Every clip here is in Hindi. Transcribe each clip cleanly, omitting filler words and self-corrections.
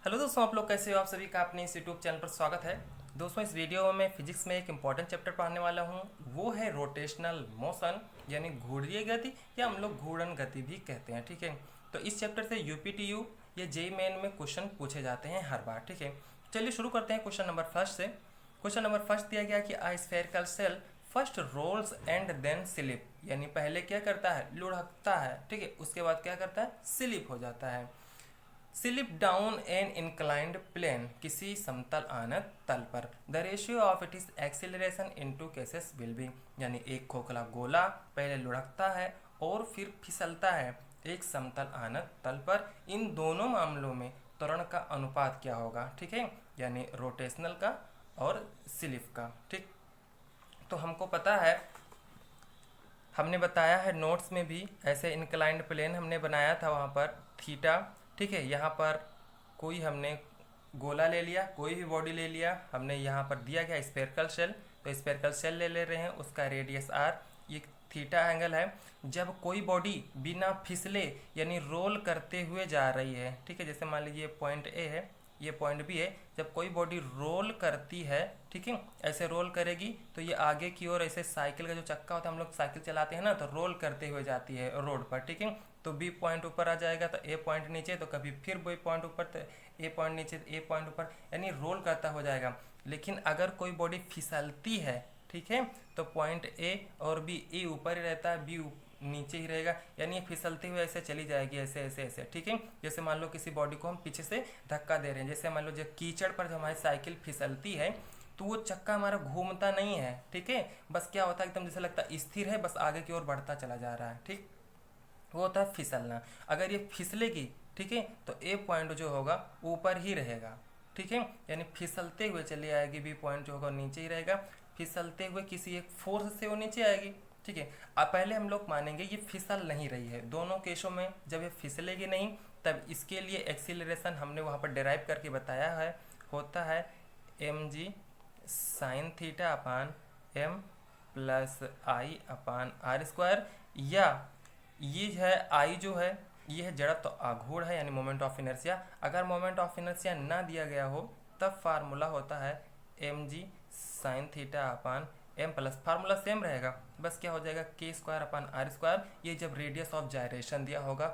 हेलो दोस्तों, आप लोग कैसे हो? आप सभी का अपने इस यूट्यूब चैनल पर स्वागत है। दोस्तों, इस वीडियो में फिजिक्स में एक इम्पॉर्टेंट चैप्टर पढ़ाने वाला हूँ। वो है रोटेशनल मोशन, यानी घूर्णीय गति, या हम लोग घूर्णन गति भी कहते हैं। ठीक है, तो इस चैप्टर से यूपीटीयू या जेईई मेन में क्वेश्चन पूछे जाते हैं हर बार। ठीक है, चलिए शुरू करते हैं क्वेश्चन नंबर फर्स्ट से। क्वेश्चन नंबर फर्स्ट दिया गया कि आ spherical cell first rolls and then slip, यानी पहले क्या करता है, लुढ़कता है। ठीक है, उसके बाद क्या करता है, स्लिप हो जाता है। Slip down an inclined plane, किसी समतल आनत तल पर। The ratio of it is acceleration into cases will be, यानी एक खोखला गोला पहले लुढ़कता है और फिर फिसलता है एक समतल आनत तल पर। इन दोनों मामलों में त्वरण का अनुपात क्या होगा? ठीक है, यानी रोटेशनल का और स्लिप का। ठीक, तो हमको पता है, हमने बताया है नोट्स में भी, ऐसे इंक्लाइंड प्लेन हमने बनाया था वहाँ पर थीटा। ठीक है, यहाँ पर कोई हमने गोला ले लिया, कोई भी बॉडी ले लिया, हमने यहाँ पर दिया गया स्फेरिकल शेल, तो स्फेरिकल शेल ले रहे हैं, उसका रेडियस आर, ये थीटा एंगल है। जब कोई बॉडी बिना फिसले यानी रोल करते हुए जा रही है, ठीक है, जैसे मान लीजिए पॉइंट ए है, ये पॉइंट बी है, जब कोई बॉडी रोल करती है, ठीक है, ऐसे रोल करेगी तो ये आगे की ओर, ऐसे साइकिल का जो चक्का होता है, हम लोग साइकिल चलाते हैं ना, तो रोल करते हुए जाती है रोड पर। ठीक है, तो बी पॉइंट ऊपर आ जाएगा तो ए पॉइंट नीचे, तो कभी फिर बी पॉइंट ऊपर तो ए पॉइंट नीचे, तो ए पॉइंट ऊपर, यानी रोल करता हो जाएगा। लेकिन अगर कोई बॉडी फिसलती है, ठीक है, तो पॉइंट ए और बी, ए ऊपर ही रहता है, बी नीचे ही रहेगा, यानी ये फिसलते हुए ऐसे चली जाएगी, ऐसे ऐसे ऐसे। ठीक है, जैसे मान लो किसी बॉडी को हम पीछे से धक्का दे रहे हैं, जैसे मान लो जब कीचड़ पर जब हमारी साइकिल फिसलती है तो वो चक्का हमारा घूमता नहीं है। ठीक है, बस क्या होता है, एकदम जैसे लगता है स्थिर है, बस आगे की ओर बढ़ता चला जा रहा है। ठीक, वो होता है फिसलना। अगर ये फिसलेगी, ठीक है, तो ए पॉइंट जो होगा ऊपर ही रहेगा। ठीक है, यानी फिसलते हुए चली आएगी, बी पॉइंट जो होगा नीचे ही रहेगा। फिसलते हुए किसी एक फोर्स से वो नीचे आएगी। ठीक है, अब पहले हम लोग मानेंगे ये फिसल नहीं रही है। दोनों केसों में जब ये फिसलेगी नहीं, तब इसके लिए एक्सीलरेशन हमने वहाँ पर डिराइव करके बताया है, होता है M G sine theta upon M plus I upon R square, या ये है आई जो है, ये है जड़त्व आघूर्ण है, यानी मोमेंट ऑफ इनर्शिया। अगर मोमेंट ऑफ इनर्शिया ना दिया गया हो तब फार्मूला होता है M G sine theta upon M plus, formula same रहेगा, बस क्या हो जाएगा, के स्क्वायर अपान आर स्क्वायर। ये जब रेडियस ऑफ जायरेशन दिया होगा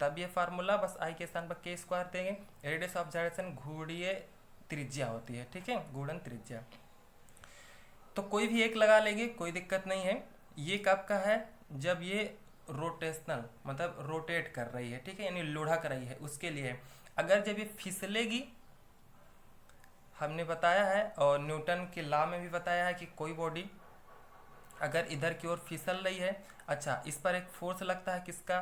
तब ये फार्मूला, बस आई के स्थान पर के स्क्वायर देंगे। रेडियस ऑफ जायरेशन घूर्णीय त्रिज्या होती है। ठीक है, घूर्णन त्रिज्या, तो कोई भी एक लगा लेंगे, कोई दिक्कत नहीं है। ये कब का है, जब ये रोटेशनल मतलब रोटेट कर रही है, ठीक है, यानी लुढ़क रही है, उसके लिए। अगर जब ये फिसलेगी, हमने बताया है और न्यूटन के लॉ में भी बताया है कि कोई बॉडी अगर इधर की ओर फिसल रही है, अच्छा, इस पर एक फोर्स लगता है, किसका,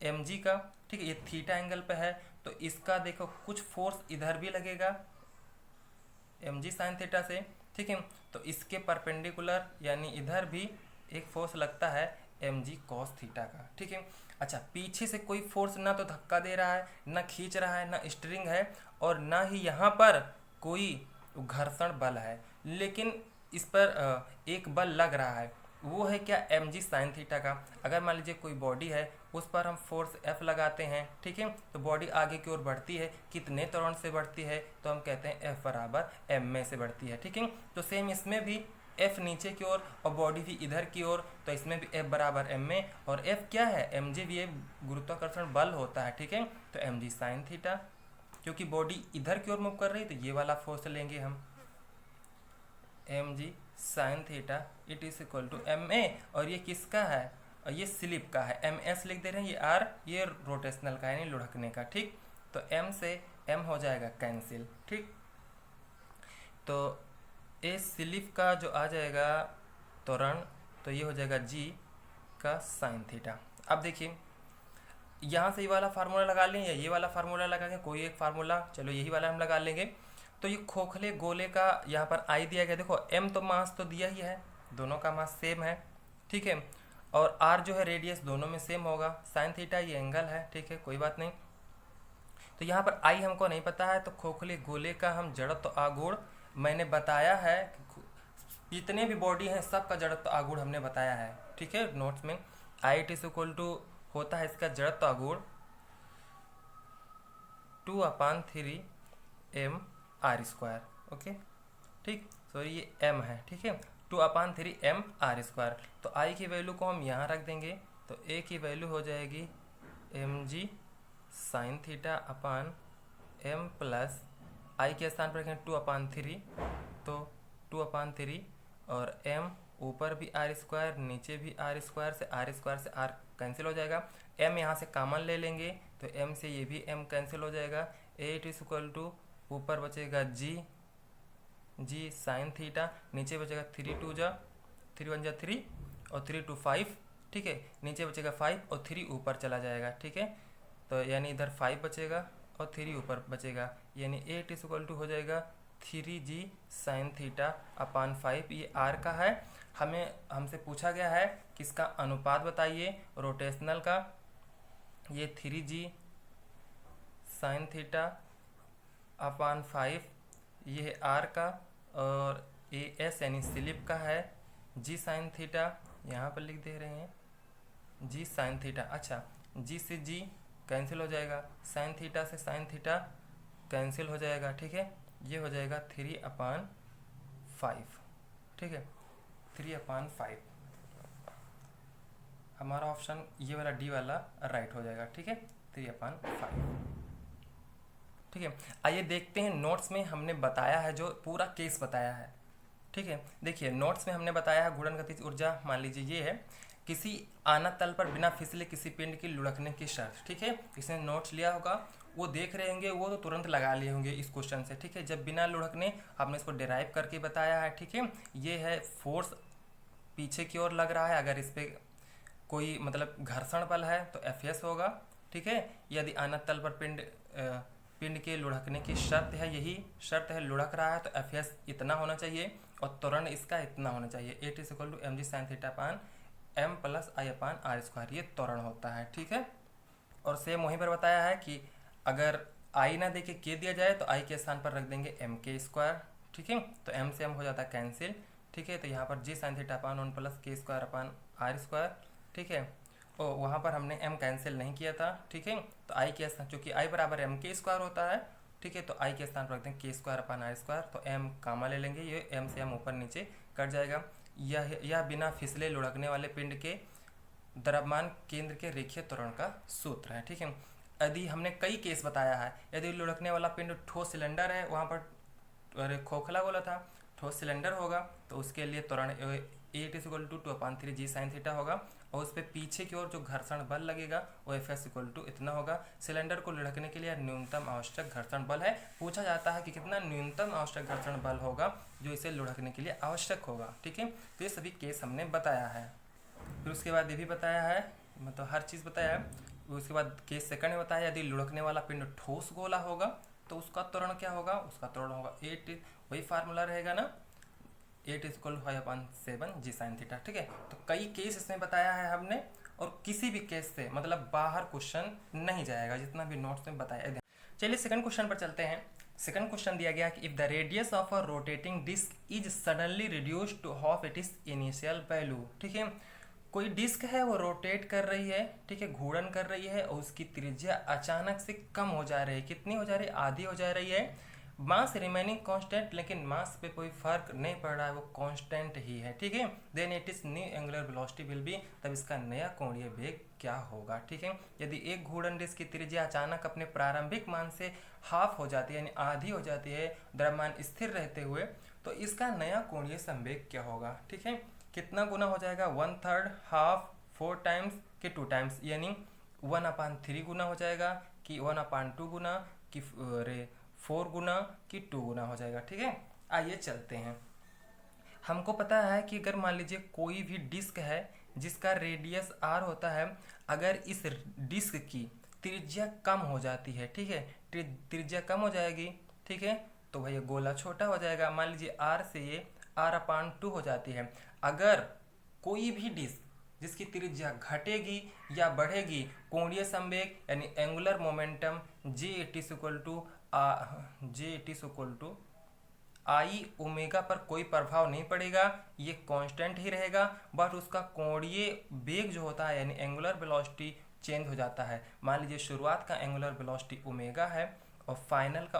एम जी का। ठीक है, ये थीटा एंगल पे है, तो इसका देखो कुछ फोर्स इधर भी लगेगा एम जी साइन थीटा से। ठीक है, तो इसके परपेंडिकुलर यानी इधर भी एक फोर्स लगता है एम जी कॉस थीटा का। ठीक है, अच्छा, पीछे से कोई फोर्स ना तो धक्का दे रहा है, ना खींच रहा है, ना स्ट्रिंग है, और ना ही यहाँ पर कोई घर्षण बल है, लेकिन इस पर एक बल लग रहा है, वो है क्या, एम जी साइन थीटा का। अगर मान लीजिए कोई बॉडी है, उस पर हम फोर्स एफ लगाते हैं, ठीक है, तो बॉडी आगे की ओर बढ़ती है, कितने त्वरण से बढ़ती है, तो हम कहते हैं एफ बराबर एम में से बढ़ती है। ठीक है, तो सेम इसमें भी एफ नीचे की ओर और बॉडी भी इधर की ओर, तो इसमें भी एफ बराबर एम में, और एफ क्या है, एम जी भी गुरुत्वाकर्षण बल होता है। ठीक है, तो एम जी साइन थीटा, क्योंकि बॉडी इधर की ओर मूव कर रही है, तो ये वाला फोर्स लेंगे हम, M G sine theta it is equal to M A, और ये किसका है, और ये स्लिप का है, एम एस लिख दे रहे हैं, ये आर, ये रोटेशनल का है, यानी लुढ़कने का। ठीक, तो एम से एम हो जाएगा कैंसिल। ठीक, तो ए स्लिप का जो आ जाएगा त्वरण, तो ये हो जाएगा जी का साइन थीटा। अब देखिए, यहाँ से ये वाला फार्मूला लगा लें या ये वाला फार्मूला लगा लें, कोई एक फार्मूला, चलो यही वाला हम लगा लेंगे। तो ये खोखले गोले का यहाँ पर आई दिया गया, देखो एम तो मास तो दिया ही है, दोनों का मास सेम है। ठीक है, और आर जो है रेडियस, दोनों में सेम होगा, साइन थीटा ये एंगल है। ठीक है, कोई बात नहीं। तो यहाँ पर आई हमको नहीं पता है, तो खोखले गोले का हम जड़त्व आघूर्ण मैंने बताया है, जितने भी बॉडी हैं सबका जड़त्व आघूर्ण हमने बताया है। ठीक है, नोट्स में आई इट इज इक्वल टू होता है इसका जड़त्व आघूर्ण 2/3 m r²। ओके, ठीक, सॉरी ये m है, ठीक है, 2/3 m r²। तो i की वैल्यू को हम यहाँ रख देंगे, तो a की वैल्यू हो जाएगी mg sin theta upon m plus i के स्थान पर रखें 2/3, तो 2/3 और m ऊपर भी r², नीचे भी r² से r कैंसिल हो जाएगा। m यहाँ से कॉमन ले लेंगे, तो m से ये भी m कैंसिल हो जाएगा। 8 = ऊपर बचेगा g sin थीटा, नीचे बचेगा 3 2 जा 3 1 जा 3 और 3 2 5, ठीक है, नीचे बचेगा 5 और 3 ऊपर चला जाएगा, ठीक है, तो यानी इधर 5 बचेगा और 3 ऊपर बचेगा, यानी 8 = हो जाएगा 3g sin थीटा अपान 5। ये r का है, हमसे पूछा गया है कि इसका अनुपात बताइए रोटेशनल का। ये 3g sin थीटा अपान 5 ये है r का, और as यानी स्लिप का है g sin थीटा, यहाँ पर लिख दे रहे हैं g sin थीटा। अच्छा, g से g कैंसिल हो जाएगा, sin थीटा से sin थीटा कैंसिल हो जाएगा, ठीक है, ये हो जाएगा 3/5, ठीक है, 3/5। हमारा ऑप्शन ये वाला डी वाला राइट हो जाएगा, ठीक है, 3/5, ठीक है। आइए देखते हैं नोट्स में हमने बताया है, जो पूरा केस बताया है, ठीक है। देखिए नोट्स में हमने बताया है घूर्णन गतिज ऊर्जा, मान लीजिए ये है किसी आना तल पर बिना फिसले किसी पिंड की लुढ़कने की शर्त, ठीक है। इसने नोट्स लिया होगा, वो देख रहे होंगे, वो तो तुरंत लगा लिए होंगे इस क्वेश्चन से, ठीक है। जब बिना लुढ़कने आपने इसको डिराइव करके बताया है, ठीक है। ये है फोर्स पीछे की ओर लग रहा है, अगर इस पर कोई मतलब घर्षण बल है तो Fs होगा, ठीक है। यदि अनंत तल पर पिंड के लुढ़कने की शर्त है, यही शर्त है, लुढ़क रहा है तो Fs इतना होना चाहिए और त्वरण इसका इतना होना चाहिए। 8 = mg sin theta upon m plus i upon r², ये त्वरण होता है, ठीक है। और सेम वहीं पर बताया है कि अगर i ना दे के k दिया जाए तो i के स्थान पर रख देंगे mk², ठीक है, तो m से m हो जाता है कैंसिल, ठीक है। तो यहाँ पर g sin theta upon 1 plus k² अपान r², ठीक है। और वहाँ पर हमने m कैंसिल नहीं किया था, ठीक है। तो i के स्थान, चूँकि i बराबर mk² होता है, ठीक है, तो i के स्थान पर रख देंगे k² अपान r², तो m कामा ले लेंगे, ये m से m ऊपर नीचे कट जाएगा। यह बिना फिसले लुढ़कने वाले पिंड के द्रव्यमान केंद्र के रेखीय त्वरण का सूत्र है, ठीक है। यदि हमने कई केस बताया है, यदि लुढ़कने वाला पिंड ठोस सिलेंडर है, वहाँ पर खोखला गोला था, ठोस सिलेंडर होगा, तो उसके लिए त्वरण 8 = 2/3 g sin थीटा होगा, और उस पर पीछे की ओर जो घर्षण बल लगेगा वो Fs = इतना होगा। सिलेंडर को लुढ़कने के लिए न्यूनतम आवश्यक घर्षण बल है। पूछा जाता है कि कितना न्यूनतम आवश्यक घर्षण बल होगा जो इसे लुढ़कने के लिए आवश्यक होगा, ठीक है। तो ये सभी केस हमने बताया है। फिर उसके बाद ये भी बताया है, मतलब हर चीज़ बताया है। उसके बाद केस सेकंड में बताया, यदि लुढ़कने वाला पिंड ठोस गोला होगा तो उसका त्वरण क्या होगा, उसका त्वरण होगा 8, वही फार्मूला रहेगा ना, 8 = 5/7 g sin थीटा, ठीक है। तो कई केस इसमें बताया है हमने, और किसी भी केस से मतलब बाहर क्वेश्चन नहीं जाएगा, जितना भी नोट्स में बताया है। चलिए सेकंड क्वेश्चन पर चलते हैं। सेकंड क्वेश्चन दिया गया कि if the radius of a rotating disc is suddenly reduced to half it is initial value, ठीक है। कोई डिस्क है वो रोटेट कर रही है, ठीक है, घूर्णन कर रही है, और उसकी त्रिज्या अचानक से कम हो जा रही है। कितनी हो जा रही है, आधी हो जा रही है। मास रिमेनिंग कांस्टेंट, लेकिन मास पे कोई फर्क नहीं पड़ रहा है, वो कांस्टेंट ही है, ठीक है। Then it is new angular velocity will be, तब इसका नया कोणीय वेग क्या होगा, ठीक है। यदि एक घूर्णन डिस्क की त्रिज्या अचानक अपने प्रारंभिक मान से हाफ हो जाती है, यानी आधी हो जाती है, द्रव्यमान स्थिर रहते हुए, तो इसका नया कोणीय संवेग क्या होगा, ठीक है। कितना गुना हो जाएगा, 1/3, हाफ, 4 टाइम्स कि 2 टाइम्स, यानी 1/3 गुना हो जाएगा कि 1/2 गुना कि 4 गुना कि 2 गुना हो जाएगा, ठीक है। आइए चलते हैं। हमको पता है कि अगर मान लीजिए कोई भी डिस्क है जिसका रेडियस r होता है, अगर इस डिस्क की त्रिज्या कम हो जाती है, ठीक है, त्रिज्या कम हो जाएगी, ठीक है, तो भैया गोला छोटा हो जाएगा। मान लीजिए r से ये r/2 हो जाती है। अगर कोई भी डिस्क जिसकी त्रिज्या घटेगी या बढ़ेगी, कोणीय संवेग यानी angular momentum J = I omega पर कोई प्रभाव नहीं पड़ेगा, ये कांस्टेंट ही रहेगा, बट उसका कोणीय वेग जो होता है यानी एंगुलर वेलोसिटी चेंज हो जाता है। मान लीजिए शुरुआत का एंगुलर वेलोसिटी ओमेगा है और फाइनल का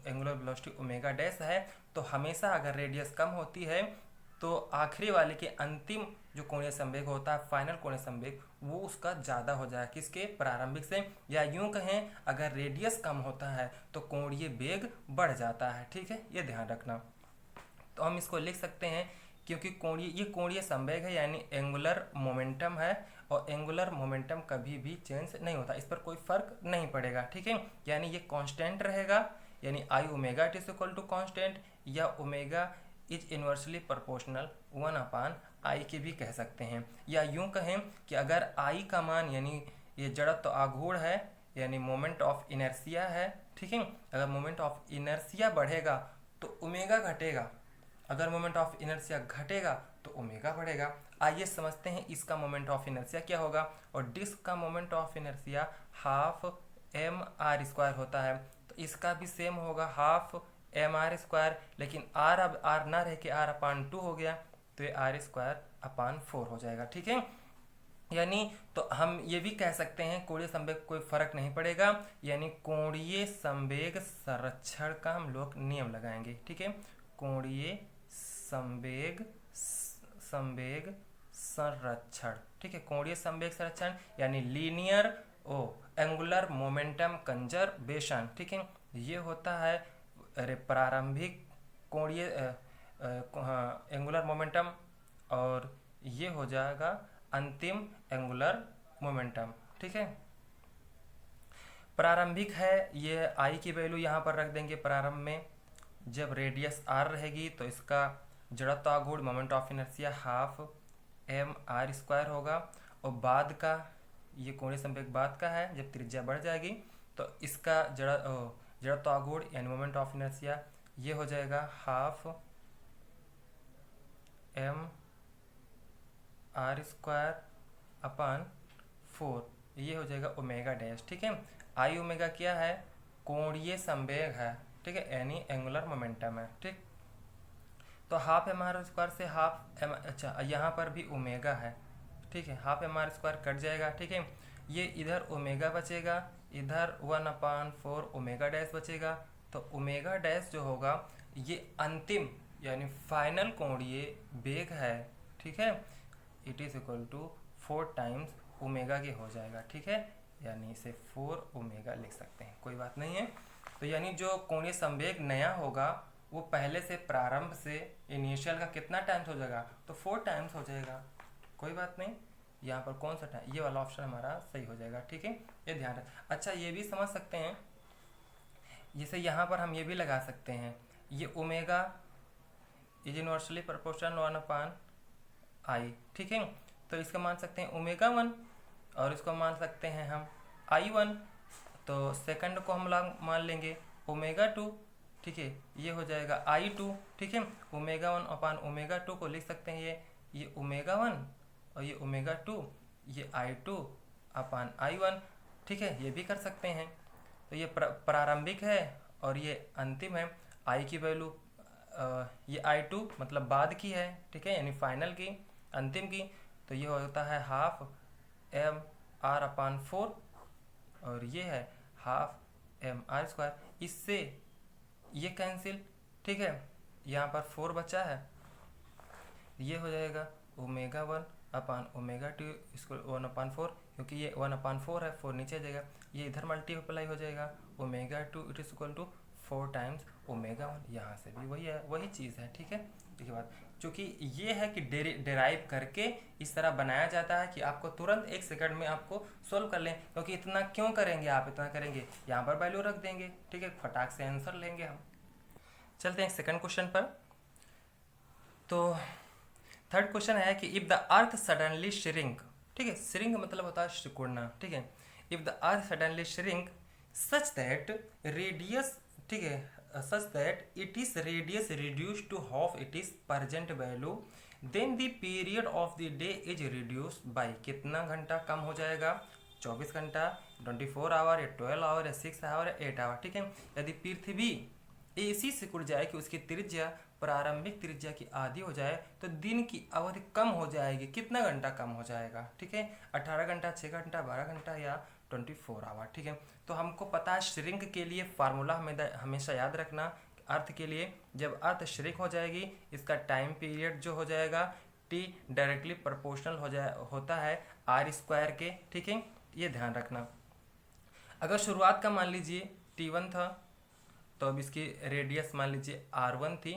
एंगुलर वेलोसिटी ओमेगा डैश है, तो हमेशा अगर रेडियस कम होती है तो आखिरी वाले के अंतिम जो कोणीय संवेग होता है, फाइनल कोणीय संवेग, वो उसका ज़्यादा हो जाएगा किसके, प्रारंभिक से। या यूं कहें अगर रेडियस कम होता है तो कोणीय वेग बढ़ जाता है। ठीक है, ये ध्यान रखना। तो हम इसको लिख सकते हैं क्योंकि ये कोणीय संवेग है यानी एंगुलर मोमेंटम है, और एंगुलर मोमेंटम कभी भी चेंज नहीं होता, इस पर कोई फर्क नहीं पड़ेगा। ठीक है, यानी ये कांस्टेंट रहेगा, यानी I omega it is equal to constant, या omega is inversely proportional 1/i के भी कह सकते हैं। या यूं कहें कि अगर i का मान यानी ये जड़त्व आघूर्ण है यानी मोमेंट ऑफ इनर्शिया है। ठीक है, अगर मोमेंट ऑफ इनर्शिया बढ़ेगा तो ओमेगा घटेगा, अगर मोमेंट ऑफ इनर्शिया घटेगा तो ओमेगा बढ़ेगा। आइए समझते हैं इसका मोमेंट ऑफ इनर्शिया क्या होगा। और डिस्क का moment of inertia half mr² होता है, तो इसका भी सेम होगा हाफ mr², लेकिन r अब r ना रह के r/2 हो गया, तो ये r²/4 हो जाएगा। ठीक है, यानी तो हम ये भी कह सकते हैं कोणीय संवेग कोई फर्क नहीं पड़ेगा, यानी कोणीय संवेग संरक्षण का हम लोग नियम लगाएंगे। ठीक है, कोणीय संवेग संरक्षण। ठीक है, कोणीय संवेग संरक्षण यानी लीनियर एंगुलर मोमेंटम कंजर्वेशन। ठीक है, ये होता है प्रारंभिक कोणीय एंगुलर मोमेंटम, और ये हो जाएगा अंतिम एंगुलर मोमेंटम। ठीक है, प्रारंभिक है ये आई की वैल्यू यहाँ पर रख देंगे प्रारंभ में, जब रेडियस r रहेगी तो इसका जड़त्व आघूर्ण moment of inertia half mr² होगा, और बाद का ये कोणीय संवेग बाद का है, जब त्रिज्या बढ़ जाएगी तो इसका जड़त्व आघूर्ण यानी मोमेंट ऑफ इनर्शिया ये हो जाएगा हाफ mr²/4, ये हो जाएगा ओमेगा डैश। ठीक है, आई ओमेगा क्या है, कोणीय संवेग है। ठीक है, यानी एंगुलर मोमेंटम है। ठीक, तो हाफ mr² से हाफ अच्छा यहाँ पर भी ओमेगा है। ठीक है, हाफ mr² कट जाएगा। ठीक है, ये इधर ओमेगा बचेगा, इधर 1/4 ओमेगा डैश बचेगा, तो ओमेगा डैश जो होगा ये अंतिम यानी फाइनल कोणीय वेग है। ठीक है, it is equal to 4 times omega के हो जाएगा। ठीक है, यानी इसे 4 ओमेगा लिख सकते हैं, कोई बात नहीं है। तो यानी जो कोणीय संवेग नया होगा वो पहले से प्रारंभ से इनिशियल का कितना टाइम्स हो जाएगा, तो 4 टाइम्स हो जाएगा, कोई बात नहीं। यहाँ पर कौन सा टाइम, ये वाला ऑप्शन हमारा सही हो जाएगा। ठीक है, ये ध्यान रख। अच्छा, ये भी समझ सकते हैं, जैसे यहाँ पर हम ये भी लगा सकते हैं, ये omega is inversely proportional 1/i। ठीक है, तो इसका मान सकते हैं ओमेगा 1, और इसको मान सकते हैं हम i1, तो सेकंड को हम लोग मान लेंगे ओमेगा 2। ठीक है, ये हो जाएगा i2। ठीक है, ओमेगा 1/ओमेगा 2 को लिख सकते हैं, ये ओमेगा 1 और ये ओमेगा 2, ये i2/i1। ठीक है, ये भी कर सकते हैं। तो ये प्रारंभिक है और ये अंतिम है। i की वैल्यू ये i2 मतलब बाद की है। ठीक है, यानी फाइनल की, अंतिम की, तो ये होता है हाफ mr/4, और ये है हाफ mr²। इससे ये कैंसिल। ठीक है, यहाँ पर 4 बचा है, ये हो जाएगा ओमेगा 1/ओमेगा 2 इसको 1/4, क्योंकि ये 1/4 है, 4 नीचे जाएगा, ये इधर मल्टीप्लाई हो जाएगा omega 2 it is equal to 4 times omega 1। यहाँ से भी वही है, वही चीज़ है। ठीक है, देखिए बात, क्योंकि ये है कि डेराइव करके इस तरह बनाया जाता है कि आपको तुरंत 1 सेकंड में आपको सोल्व कर लें। क्योंकि इतना क्यों करेंगे आप, इतना करेंगे यहाँ पर वैल्यू रख देंगे। ठीक है, फटाक से आंसर लेंगे हम। चलते हैं सेकंड क्वेश्चन पर। तो थर्ड क्वेश्चन है कि if the earth suddenly shrink. ठीक है, श्रिंक मतलब होता है सिकुड़ना। ठीक है, if the earth suddenly shrink such that radius, ठीक है, such that it is radius reduced to half its present value, then the period of the day is reduced by कितना घंटा कम हो जाएगा, 24 घंटा, 24 आवर या 12 आवर या 6 आवर या 8 आवर। ठीक है, यदि पृथ्वी ऐसी सिकुड़ जाए कि उसकी त्रिज्या प्रारंभिक त्रिज्या की आधी हो जाए तो दिन की अवधि कम हो जाएगी। कितना घंटा कम हो जाएगा, ठीक है, 18 घंटा, 6 घंटा, 12 घंटा या 24 आवर। ठीक है, तो हमको पता है श्रिंक के लिए फार्मूला हमेशा याद रखना। अर्थ के लिए जब अर्थ श्रिंक हो जाएगी, इसका टाइम पीरियड जो हो जाएगा टी डायरेक्टली प्रोपोर्शनल होता है आर स्क्वायर के। ठीक है, ये ध्यान रखना। अगर शुरुआत का मान लीजिए T1 था, तो अब इसकी रेडियस मान लीजिए R1 थी।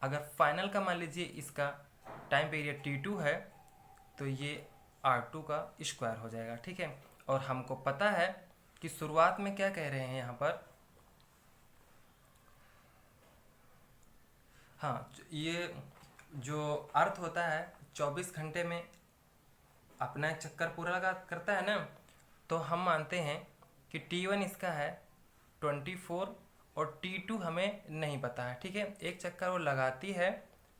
अगर फाइनल का मान लीजिए इसका टाइम पीरियड T2 है, तो ये R2 का स्क्वायर हो जाएगा। ठीक है, और हमको पता है कि शुरुआत में क्या कह रहे हैं यहाँ पर, हाँ, ये जो अर्थ होता है 24 घंटे में अपना चक्कर पूरा लगा करता है ना, तो हम मानते हैं कि T1 इसका है 24 और T2 हमें नहीं पता है। ठीक है, एक चक्कर वो लगाती है,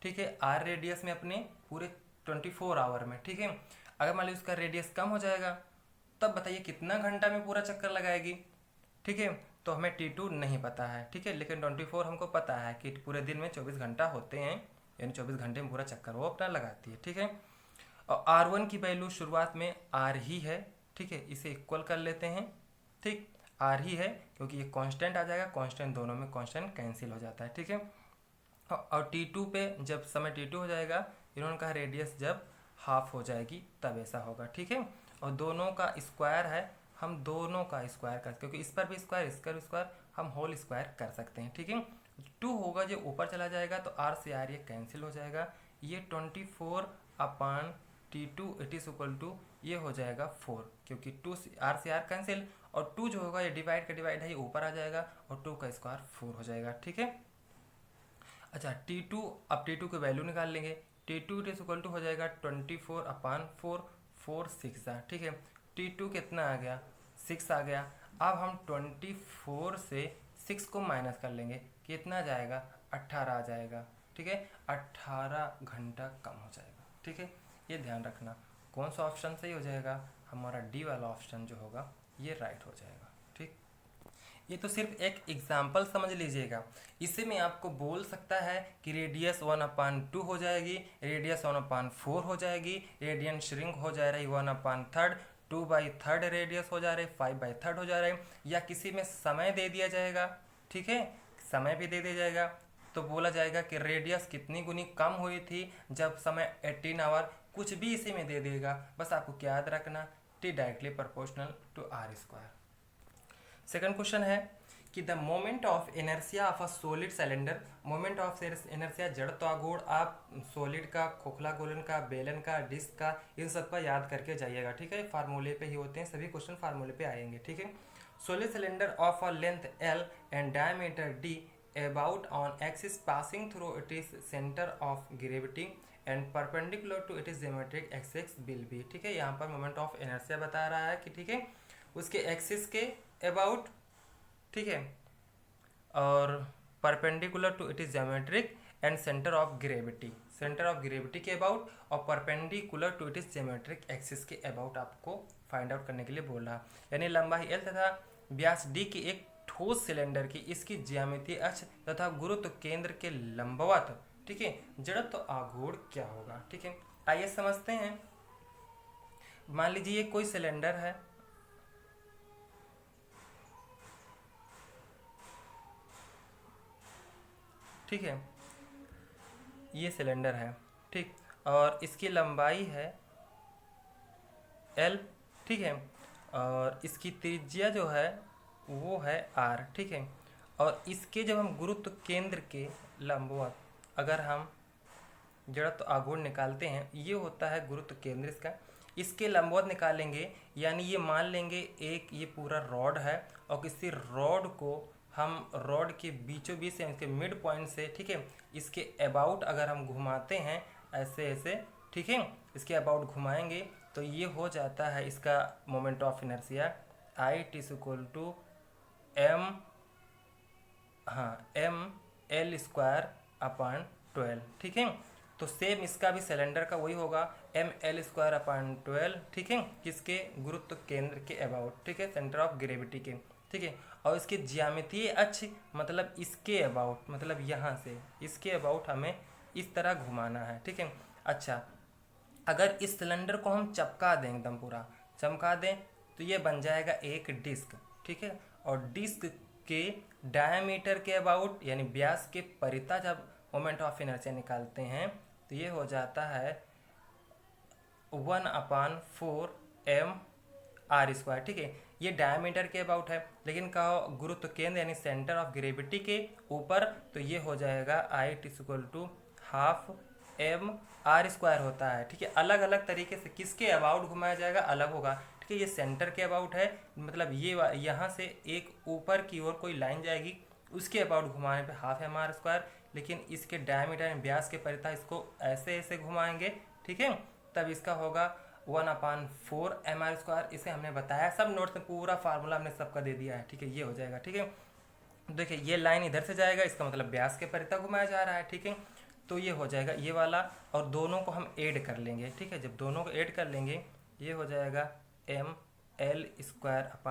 ठीक है, आर रेडियस में अपने पूरे 24 आवर में। ठीक है, अगर मान लीजिए उसका रेडियस कम हो जाएगा, तब बताइए कितना घंटा में पूरा चक्कर लगाएगी। ठीक है, तो हमें T2 नहीं पता है। ठीक है, लेकिन 24 हमको पता है कि पूरे दिन में 24 घंटा होते हैं, यानी 24 घंटे में पूरा चक्कर वो अपना लगाती है। ठीक है, और R1 की वैल्यू शुरुआत में R ही है। ठीक है, इसे इक्वल कर लेते हैं। ठीक, R ही है क्योंकि ये कांस्टेंट आ जाएगा, कांस्टेंट दोनों में कांस्टेंट कैंसिल हो जाता है। ठीक है, और T2 पे जब समय T2 हो जाएगा, इन्होंने कहा रेडियस जब हाफ हो जाएगी तब ऐसा होगा। ठीक है, और दोनों का स्क्वायर है, हम दोनों का स्क्वायर कर, क्योंकि इस पर भी स्क्वायर, इस पर भी स्क्वायर, हम होल स्क्वायर कर सकते हैं। ठीक है, 2 होगा जो ऊपर चला जाएगा, तो R से R ये कैंसिल हो जाएगा। ये 24 upon T2 it is equal to ये हो जाएगा 4, क्योंकि 2 R से R कैंसिल, और 2 जो होगा ये डिवाइड का डिवाइड है, ये ऊपर आ जाएगा, और 2 का स्क्वायर 4 हो जाएगा। ठीक है, अच्छा T2, अब T2 की वैल्यू निकाल लेंगे। T2 it is equal to हो जाएगा 24 अपान 4, 4 6 ठीक है, T2 कितना आ गया, 6 आ गया। अब हम 24 से 6 को माइनस कर लेंगे, कितना जाएगा, 18 आ जाएगा। ठीक है, 18 घंटा कम हो जाएगा। ठीक है, ये ध्यान रखना। कौन सा ऑप्शन सही हो जाएगा, हमारा डी वाला ऑप्शन जो होगा ये राइट हो जाएगा। ठीक, ये तो सिर्फ एक एग्जाम्पल समझ लीजिएगा। इसे में आपको बोल सकता है कि रेडियस 1/2 हो जाएगी, रेडियस 1/4 हो जाएगी, रेडियन श्रिंक हो जा रही 1/3, 2/3 रेडियस हो जा रहे, 5/3 हो जा रहे, या किसी में समय दे दिया जाएगा। ठीक है, समय भी दे दिया जाएगा, तो बोला जाएगा कि रेडियस कितनी गुनी कम हुई थी जब समय 18 आवर, कुछ भी इसी में दे देगा। बस आपको क्या याद रखना, T directly proportional to R square. Second question है कि the moment of inertia of a solid cylinder, moment of inertia जड़ तो आघूर्ण, आप सॉलिड का, खोखला गोलन का, बेलन का, डिस्क का, इन सब का याद करके जाइएगा। ठीक है, फार्मूले पे ही होते हैं सभी क्वेश्चन, फार्मूले पे आएंगे। ठीक है, solid cylinder of a length L and diameter D about on axis passing through its center of gravity and perpendicular to its geometric axis will be। ठीक है, यहाँ पर मोमेंट ऑफ इनर्शिया बता रहा है कि ठीक है उसके एक्सिस के अबाउट, ठीक है, और perpendicular to it is geometric and centre of gravity, centre of gravity के अबाउट और perpendicular to it is geometric axis के अबाउट आपको फाइंड आउट करने के लिए बोल रहा। यानी लंबाई L तथा व्यास D की एक ठोस सिलेंडर की इसकी ज्यामितीय अक्ष तथा गुरुत्व केंद्र के लंबवत, ठीक है, जड़त्व आघूर्ण क्या होगा। ठीक है, आइए समझते हैं। मान लीजिए ये कोई सिलेंडर है, ठीक है, ये सिलेंडर है, ठीक, और इसकी लंबाई है L, ठीक है, और इसकी त्रिज्या जो है वो है R। ठीक है, और इसके जब हम गुरुत्व केंद्र के लंबवत अगर हम जड़त्व आघूर्ण निकालते हैं, ये होता है गुरुत्व केंद्र इसका, इसके लंबवत निकालेंगे, यानी ये मान लेंगे एक ये पूरा रॉड है, और किसी रॉड को हम रॉड के बीचों बीच से, इसके मिड पॉइंट से, ठीक है, इसके अबाउट अगर हम घुमाते हैं ऐसे ऐसे, ठीक है, इसके अबाउट घुमाएंगे तो ये हो जाता है इसका moment of inertia I is equal to M, हाँ, mL² अपान 12। ठीक है, तो सेम इसका भी सिलेंडर का वही होगा mL² अपान 12। ठीक है, किसके, गुरुत्व केंद्र के अबाउट, ठीक है, सेंटर ऑफ ग्रेविटी के। ठीक है, और इसके ज्यामितीय अक्ष मतलब इसके अबाउट, मतलब यहाँ से इसके अबाउट हमें इस तरह घुमाना है। ठीक है, अच्छा, अगर इस सिलेंडर को हम चपका दें, एकदम पूरा चमका दें, तो ये बन जाएगा एक डिस्क, ठीक है। और डिस्क के डायमीटर के अबाउट यानी व्यास के परिता जब मोमेंट ऑफ इनर्शिया निकालते हैं तो ये हो जाता है 1/4 mr², ठीक है। ये डायमीटर के अबाउट है, लेकिन कहो गुरुत्व केंद्र यानी सेंटर ऑफ ग्रेविटी के ऊपर तो ये हो जाएगा I = ½ mr² होता है, ठीक है। अलग अलग तरीके से किसके अबाउट घुमाया जाएगा अलग होगा, ठीक है। ये सेंटर के अबाउट है, मतलब ये यहाँ से एक ऊपर की ओर कोई लाइन जाएगी, उसके अबाउट घुमाने पे ½ mr², लेकिन इसके डायमीटर व्यास के परिता इसको ऐसे ऐसे घुमाएंगे, ठीक है, तब इसका होगा 1/4 mr²। इसे हमने बताया, सब नोट्स में पूरा फार्मूला हमने सबका दे दिया है, ठीक है। ये हो जाएगा, ठीक है। देखिए ये लाइन इधर से जाएगा, इसका मतलब व्यास के परिता घुमाया जा रहा है, ठीक है। तो ये हो जाएगा ये वाला, और दोनों को हम ऐड कर लेंगे, ठीक है। जब दोनों को ऐड कर लेंगे ये हो जाएगा ml²/12 +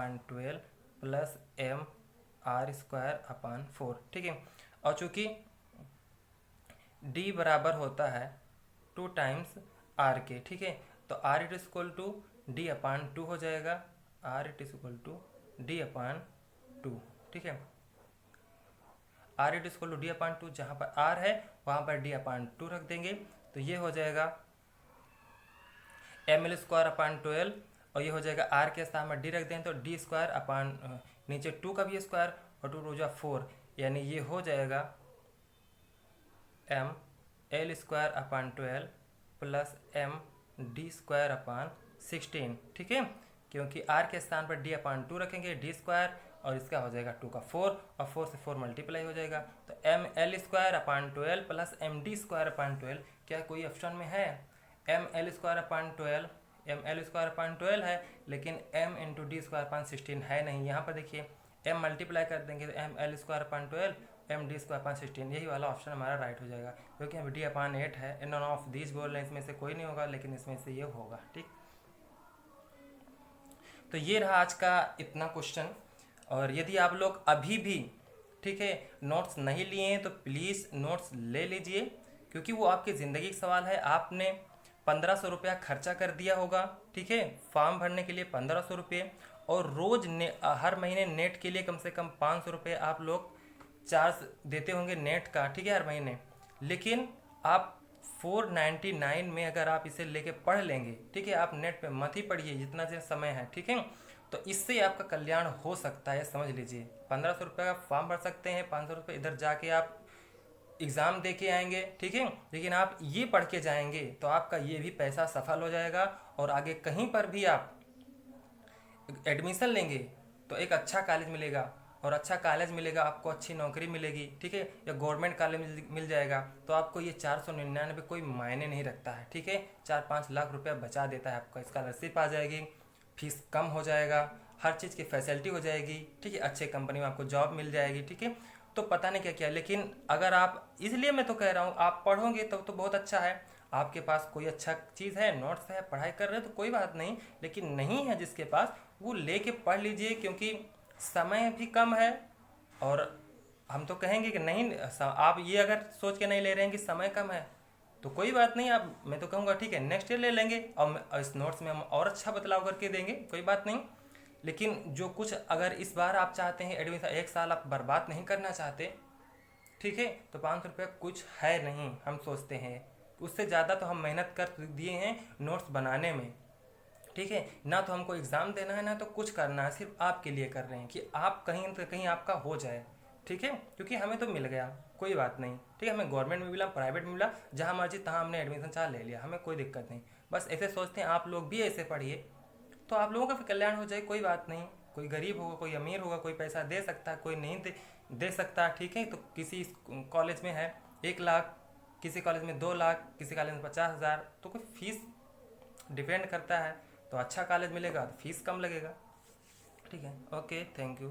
mr²/4, ठीक है। और चूँकि d बराबर होता है 2 टाइम्स r के, ठीक है, तो r = d/2 हो जाएगा, r = d/2, ठीक है। r = d/2, जहाँ पर r है वहाँ पर d/2 रख देंगे, तो ये हो जाएगा ml²/12, और ये हो जाएगा r के स्थान पर d रख दें तो d², नीचे 2 का भी स्क्वायर और 2 × 4, यानी ये हो जाएगा ml²/12 + md²/16, ठीक है। क्योंकि r के स्थान पर d/2 रखेंगे, d² और इसका हो जाएगा 2 का 4 और 4 से 4 मल्टीप्लाई हो जाएगा, तो ml²/12 + md²/12 क्या कोई ऑप्शन में है? ml²/12 है, लेकिन m × d²/16 है नहीं। यहाँ पर देखिए m मल्टीप्लाई कर देंगे तो ml²/12 md²/16, यही वाला ऑप्शन हमारा राइट हो जाएगा, क्योंकि हम d/8 है। नॉन ऑफ दीज बोल रहे हैं, इसमें से कोई नहीं होगा, लेकिन इसमें से ये होगा, ठीक। तो ये रहा आज का इतना क्वेश्चन। और यदि आप लोग अभी भी, ठीक है, नोट्स नहीं लिए हैं तो प्लीज़ नोट्स ले लीजिए, क्योंकि वो आपकी ज़िंदगी का सवाल है। आपने 1500 रुपया खर्चा कर दिया होगा, ठीक है, फॉर्म भरने के लिए 1500 रुपये, और रोज़ हर महीने नेट के लिए कम से कम 500 रुपये आप लोग चार्ज देते होंगे नेट का, ठीक है, हर महीने। लेकिन आप 499 में अगर आप इसे लेके पढ़ लेंगे, ठीक है, आप नेट पे मत ही पढ़िए जितना से समय है, ठीक है, तो इससे आपका कल्याण हो सकता है, समझ लीजिए। 1500 रुपये का फॉर्म भर सकते हैं, 500 रुपये इधर जाके आप एग्ज़ाम दे के आएंगे, ठीक है, लेकिन आप ये पढ़ के जाएंगे तो आपका ये भी पैसा सफल हो जाएगा, और आगे कहीं पर भी आप एडमिशन लेंगे तो एक अच्छा कॉलेज मिलेगा, और अच्छा कॉलेज मिलेगा आपको अच्छी नौकरी मिलेगी, ठीक है, या गवर्नमेंट कॉलेज मिल जाएगा, तो आपको ये 499 कोई मायने नहीं रखता है, ठीक है। 4-5 लाख रुपया बचा देता है, आपका स्कॉलरशिप आ जाएगी, फीस कम हो जाएगा, हर चीज़ की फैसिलिटी हो जाएगी, ठीक है, अच्छे कंपनी में आपको जॉब मिल जाएगी, ठीक है। तो पता नहीं क्या क्या, लेकिन अगर आप, इसलिए मैं तो कह रहा हूँ, आप पढ़ोगे तब तो बहुत अच्छा है। आपके पास कोई अच्छा चीज़ है, नोट्स है, पढ़ाई कर रहे हो तो कोई बात नहीं, लेकिन नहीं है जिसके पास, वो लेके पढ़ लीजिए, क्योंकि समय भी कम है। और हम तो कहेंगे कि नहीं, आप ये अगर सोच के नहीं ले रहे हैं कि समय कम है तो कोई बात नहीं, आप, मैं तो कहूँगा ठीक है नेक्स्ट ईयर ले लेंगे, और इस नोट्स में हम और अच्छा बदलाव करके देंगे, कोई बात नहीं। लेकिन जो कुछ अगर इस बार आप चाहते हैं एडमिशन, 1 साल आप बर्बाद नहीं करना चाहते, ठीक है, तो 500 रुपये कुछ है नहीं, हम सोचते हैं उससे ज़्यादा तो हम मेहनत कर दिए हैं नोट्स बनाने में, ठीक है। ना तो हमको एग्ज़ाम देना है, ना तो कुछ करना है, सिर्फ आपके लिए कर रहे हैं कि आप कहीं तो कहीं आपका हो जाए, ठीक है, क्योंकि हमें तो मिल गया, कोई बात नहीं, ठीक है, हमें गवर्नमेंट में मिला, प्राइवेट में मिला, जहाँ मर्जी तहाँ हमने एडमिशन चाह ले लिया, हमें कोई दिक्कत नहीं। बस ऐसे सोचते हैं, आप लोग भी ऐसे पढ़िए तो आप लोगों का भी कल्याण हो जाए, कोई बात नहीं। कोई गरीब होगा, कोई अमीर होगा, कोई पैसा दे सकता है, कोई नहीं दे सकता, ठीक है। तो किसी कॉलेज में है 1 लाख, किसी कॉलेज में 2 लाख, किसी कॉलेज में 50,000, तो कोई फीस डिपेंड करता है। तो अच्छा कॉलेज मिलेगा तो फीस कम लगेगा, ठीक है। Okay, thank you.